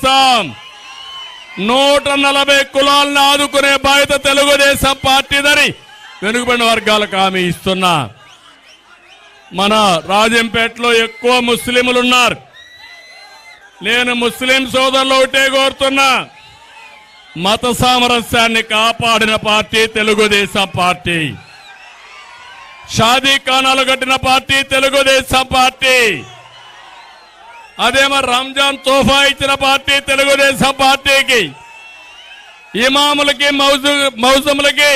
140 కులాలను ఆదుకునే బాధ్యత తెలుగుదేశం పార్టీదని వెనుకబడిన వర్గాలకు హామీ ఇస్తున్నా. మన రాజంపేటలో ఎక్కువ ముస్లింలు ఉన్నారు. నేను ముస్లిం సోదరులు ఒకటే కోరుతున్నా, మత సామరస్యాన్ని కాపాడిన పార్టీ తెలుగుదేశం పార్టీ. షాదీ ఖానాలు కట్టిన పార్టీ తెలుగుదేశం పార్టీ. అదే మరి రంజాన్ తోఫా ఇచ్చిన పార్టీ తెలుగుదేశం పార్టీకి. ఇమాములకి మౌజములకి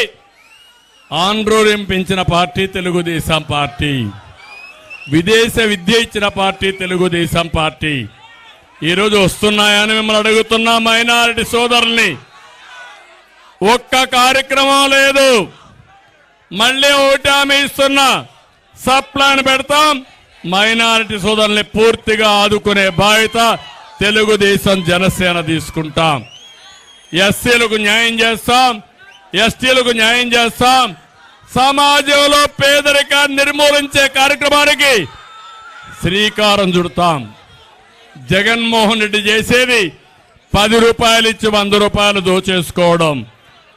ఆంధ్రోరింపించిన పార్టీ తెలుగుదేశం పార్టీ. విదేశ విద్య ఇచ్చిన పార్టీ తెలుగుదేశం పార్టీ. ఈరోజు వస్తున్నాయని మిమ్మల్ని అడుగుతున్నా మైనారిటీ సోదరుల్ని. ఒక్క కార్యక్రమం లేదు. మళ్ళీ ఒకటి హామీ ఇస్తున్నా, సబ్ ప్లాన్ పెడతాం. మైనారిటీ సోదరుల్ని పూర్తిగా ఆదుకునే బాధ్యత తెలుగుదేశం జనసేన తీసుకుంటాం. ఎస్సీలకు న్యాయం చేస్తాం, ఎస్టీలకు న్యాయం చేస్తాం. సమాజంలో పేదరికాన్ని నిర్మూలించే కార్యక్రమానికి శ్రీకారం చుడతాం. జగన్మోహన్ రెడ్డి చేసేది 10 రూపాయలు ఇచ్చి 100 రూపాయలు దోచేసుకోవడం.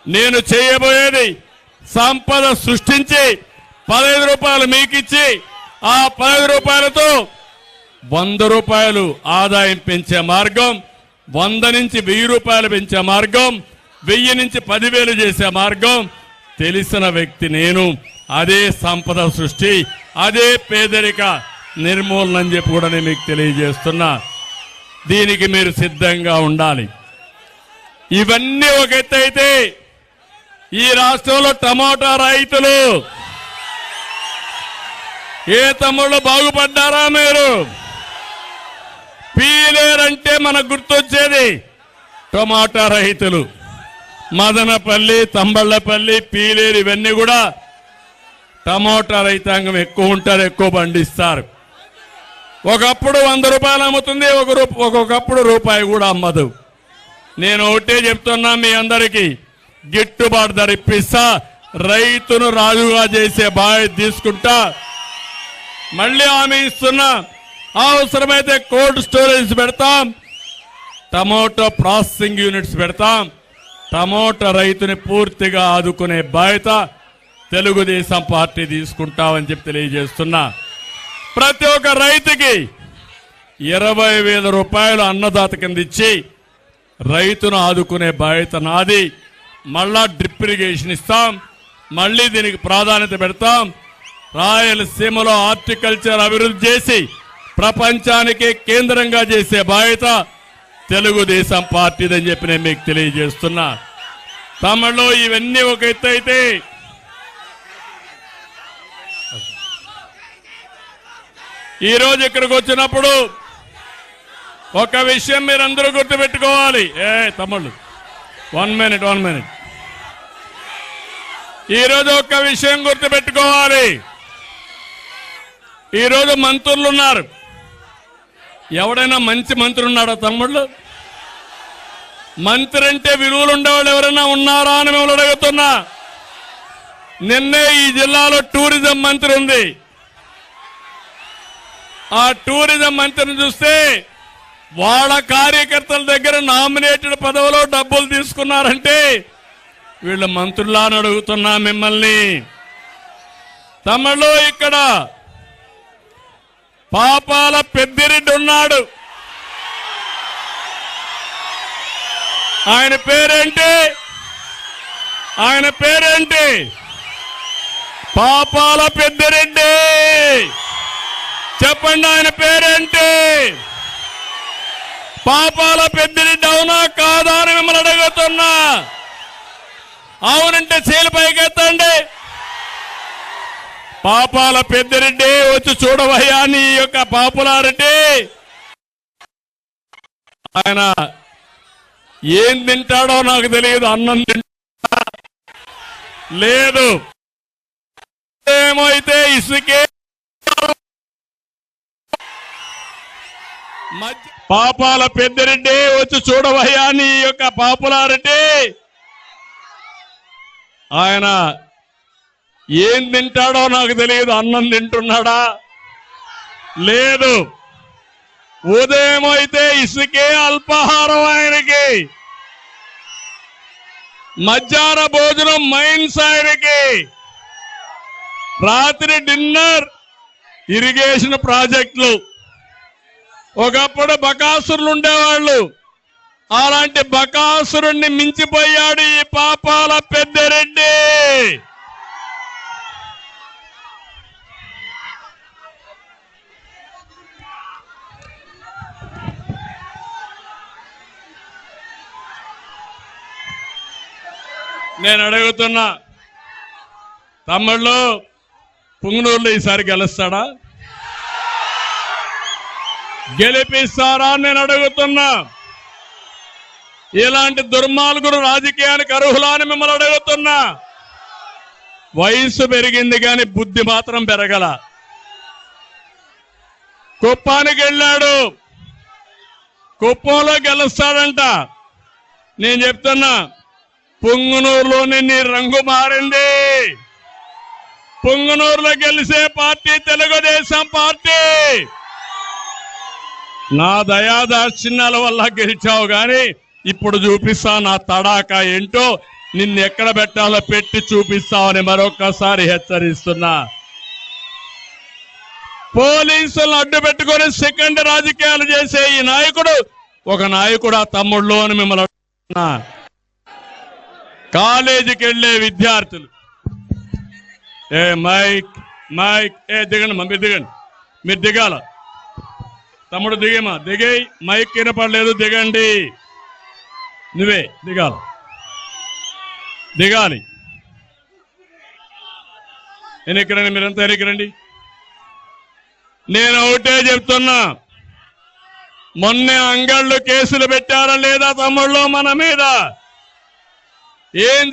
నేను చేయబోయేది సంపద సృష్టించి 15 రూపాయలు మీకిచ్చి ఆ 15 రూపాయలతో 100 రూపాయలు ఆదాయం పెంచే మార్గం, 100 నుంచి 1000 రూపాయలు పెంచే మార్గం, 1000 నుంచి 10,000 చేసే మార్గం తెలిసిన వ్యక్తి నేను. అదే సంపద సృష్టి, అదే పేదరిక నిర్మూలన అని చెప్పి కూడా నేను మీకు తెలియజేస్తున్నా. దీనికి మీరు సిద్ధంగా ఉండాలి. ఇవన్నీ ఒక ఎత్తు అయితే, ఈ రాష్ట్రంలో టమాటా రైతులు ఏ తమ్ముళ్ళు బాగుపడ్డారా? మీరు పీలేరంటే మనకు గుర్తొచ్చేది టమాటా రైతులు. మదనపల్లి, తంబళ్లపల్లి, పీలేరు ఇవన్నీ కూడా టమాటా రైతాంగం ఎక్కువ ఉంటారు, ఎక్కువ పండిస్తారు. ఒకప్పుడు 100 రూపాయలు అమ్ముతుంది, ఒక్కొక్కప్పుడు రూపాయి కూడా అమ్మదు. నేను ఒకటే చెప్తున్నా మీ అందరికీ, గిట్టుబాటు ధర ఇప్పిస్తా, రైతును రాజుగా చేసే బాధ్యత తీసుకుంటా. మళ్ళీ హామీ ఇస్తున్నా, అవసరమైతే కోల్డ్ స్టోరేజ్ పెడతాం, టమోటో ప్రాసెసింగ్ యూనిట్స్ పెడతాం. టమోటా రైతుని పూర్తిగా ఆదుకునే బాధ్యత తెలుగుదేశం పార్టీ తీసుకుంటామని చెప్పి తెలియజేస్తున్నా. ప్రతి ఒక్క రైతుకి 20,000 రూపాయలు అన్నదాత కింద ఇచ్చి రైతును ఆదుకునే బాధ్యత నాది. మళ్ళా డ్రిప్ ఇరిగేషన్ ఇస్తాం, మళ్ళీ దీనికి ప్రాధాన్యత పెడతాం. రాయలసీమలో హార్టికల్చర్ అభివృద్ధి చేసి ప్రపంచానికి కేంద్రంగా చేసే బాధ్యత తెలుగుదేశం పార్టీదని చెప్పి నేను మీకు తెలియజేస్తున్నా. తమలో ఇవన్నీ ఒక ఎత్తు అయితే, ఈరోజు ఇక్కడికి వచ్చినప్పుడు ఒక విషయం మీరందరూ గుర్తుపెట్టుకోవాలి. తమ్ముళ్ళు 1 మినిట్. ఈరోజు ఒక విషయం గుర్తుపెట్టుకోవాలి. ఈరోజు మంత్రులు ఉన్నారు. ఎవడైనా మంచి మంత్రి ఉన్నాడా తమ్ముళ్ళు? మంత్రి అంటే విలువలు ఉండేవాళ్ళు ఎవరైనా ఉన్నారా అని మిమ్మల్ని అడుగుతున్నా. నిన్నే ఈ జిల్లాలో టూరిజం మంత్రి ఉంది. ఆ టూరిజం మంత్రిని చూస్తే వాళ్ళ కార్యకర్తల దగ్గర నామినేటెడ్ పదవిలో డబ్బులు తీసుకున్నారంటే వీళ్ళ మంత్రులా అని అడుగుతున్నా మిమ్మల్ని. తమలో ఇక్కడ పాపాల పెద్దిరెడ్డి ఉన్నాడు. ఆయన పేరేంటి? పాపాల పెద్దిరెడ్డి. చెప్పండి, ఆయన పేరేంటి? పాపాల పెద్దిరెడ్డి అవునా కాదా అని మిమ్మల్ని అడుగుతున్నా. అవునంటే చేలు పైకెత్తండి. పాపాల పెద్దిరెడ్డి వచ్చి చూడవయ్యా నీ యొక్క పాపులారిటీ. ఆయన ఏం తింటాడో నాకు తెలియదు. అన్నం తింటా లేదు, ఏమైతే ఇసుకే. పాపాల పెద్దిరెడ్డి వచ్చి చూడవయ్యా నీ యొక్క పాపులారిటీ. ఆయన ఏం తింటాడో నాకు తెలియదు. అన్నం తింటున్నాడా? లేదు, ఉదయం అయితే ఇసుకే అల్పాహారం ఆయనకి, మధ్యాహ్న భోజనం మైన్స్ ఆయనకి, రాత్రి డిన్నర్ ఇరిగేషన్ ప్రాజెక్టులు. ఒకప్పుడు బకాసురులు ఉండేవాళ్ళు, అలాంటి బకాసురుణ్ణి మించిపోయాడు ఈ పాపాల పెద్దిరెడ్డి. నేను అడుగుతున్నా, తమ్ముళ్ళు పుంగనూరులో ఈసారి గెలుస్తాడా? గెలిపిస్తారా నేను అడుగుతున్నా. ఇలాంటి దుర్మార్గులు రాజకీయానికి అర్హులా అని మిమ్మల్ని అడుగుతున్నా. వయసు పెరిగింది కానీ బుద్ధి మాత్రం పెరగల. కుప్పానికి వెళ్ళాడు, కుప్పంలో గెలుస్తాడంట. నేను చెప్తున్నా, పుంగనూరులోని నీ రంగు మారింది. పుంగనూరులో గెలిచే పార్టీ తెలుగుదేశం పార్టీ. నా దయాదాక్షిణ్యాల వల్ల గెలిచావు గాని ఇప్పుడు చూపిస్తా నా తడాక ఏంటో, నిన్ను ఎక్కడ పెట్టాలో పెట్టి చూపిస్తావని మరొక్కసారి హెచ్చరిస్తున్నా. పోలీసులను అడ్డు పెట్టుకుని సెకండ్ రాజకీయాలు చేసే ఈ నాయకుడు ఒక నాయకుడు ఆ తమ్ముళ్ళు అని మిమ్మల్ని అడుగుతున్నా. కాలేజీకి వెళ్లే విద్యార్థులు, మైక్ మైక్ దిగండి మమ్మీ, దిగండి, మీరు దిగాల. తమ్ముడు దిగేమా, దిగే, మైక్ వినపడలేదు, దిగండి. నువ్వే దిగాల, దిగాలి. ఎన్నికరండి, మీరంతా ఎన్నికరండి. నేను ఒకటే చెప్తున్నా, మొన్నే అంగళ్ళు కేసులు పెట్టారా లేదా తమ్ముళ్ళు మన మీద? ఏం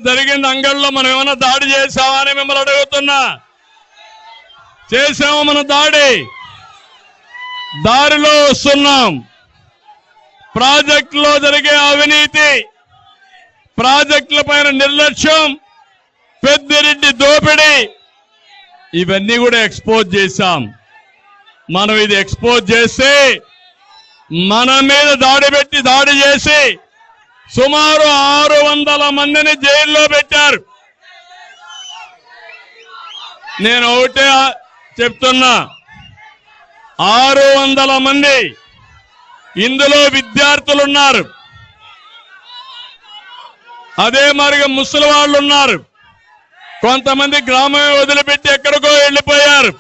జరిగింది అంగళ్ళలో? మనం ఏమైనా దాడి చేశామా అని మిమ్మల్ని అడుగుతున్నా. చేశాము మన దాడి. దారిలో వస్తున్నాం. ప్రాజెక్టులో జరిగే అవినీతి, ప్రాజెక్టుల పైన నిర్లక్ష్యం, పెద్దిరెడ్డి దోపిడీ, ఇవన్నీ కూడా ఎక్స్పోజ్ చేశాం. మనం ఇది ఎక్స్పోజ్ చేసి మన మీద దాడి చేసి సుమారు 600 మందిని జైల్లో పెట్టారు. నేను ఒకటే చెప్తున్నా, 600 మంది, ఇందులో విద్యార్థులున్నారు, అదే మరిగా ముసలి వాళ్ళు ఉన్నారు, కొంతమంది గ్రామమే వదిలిపెట్టి ఎక్కడికో వెళ్లిపోయారు,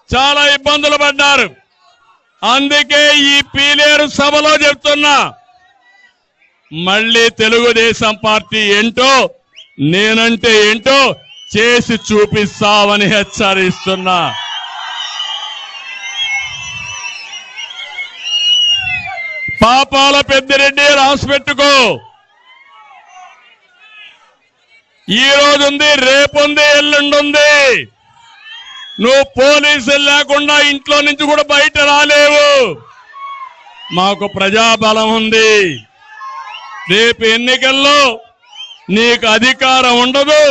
చాలా ఇబ్బందులు పడ్డారు. అందుకే ఈ పీలేరు సభలో చెప్తున్నా, మళ్ళీ తెలుగుదేశం పార్టీ ఏంటో, నేనంటే ఏంటో చేసి చూపిస్తామని హెచ్చరిస్తున్నా. పాపాల పెద్దిరెడ్డి రాసి పెట్టుకో. ఈ రోజు ఉంది, రేపుంది, ఎల్లుండుంది. నువ్వు పోలీసులు లేకుండా ఇంట్లో నుంచి కూడా బయట రాలేవు. మాకు ప్రజాబలం ఉంది. రేపు ఎన్నికల్లో నీకు అధికారం ఉండదు,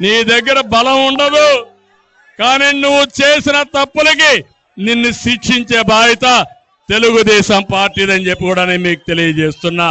నీ దగ్గర బలం ఉండదు, కానీ నువ్వు చేసిన తప్పులకి నిన్ను శిక్షించే బాధ్యత తెలుగుదేశం పార్టీదని చెప్పి కూడా నేను మీకు తెలియజేస్తున్నా.